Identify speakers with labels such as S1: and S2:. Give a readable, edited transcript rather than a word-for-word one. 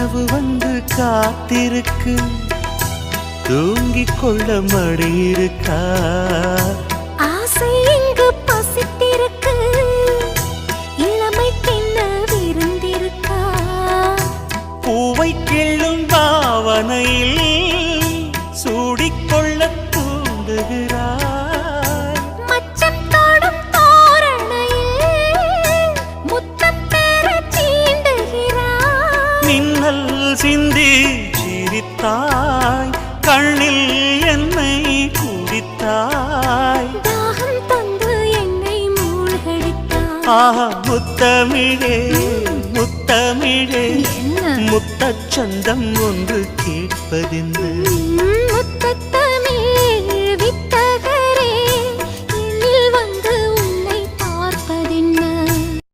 S1: கனவு வந்து காத்திருக்கு, தூங்கிக் கொள்ள மடி இருக்கா?
S2: ஆசை இங்கு பசித்திருக்கு, இளமைக்கென்ன விருந்திருக்கா?
S1: பூவை கிள்ளும் பாவனையில் சூடிக்கொள்ள தூண்டுகிறாய்.
S2: மச்சம் தொடும் தோரணையில் முத்தம் பெற தீண்டுகிறாய்.
S1: மின்னல் சிந்தி சிரித்தாய், கண்ணில் என்னை குடித்தாய்.
S2: தாகம் தந்து என்னை மூழ்கடித்தாய்.
S1: ஆஹா முத்தமிழே முத்தமிழே,
S2: என்ன
S1: முத்தச் சந்தம் ஒன்று கேட்பதென்று.
S2: முத்தத்த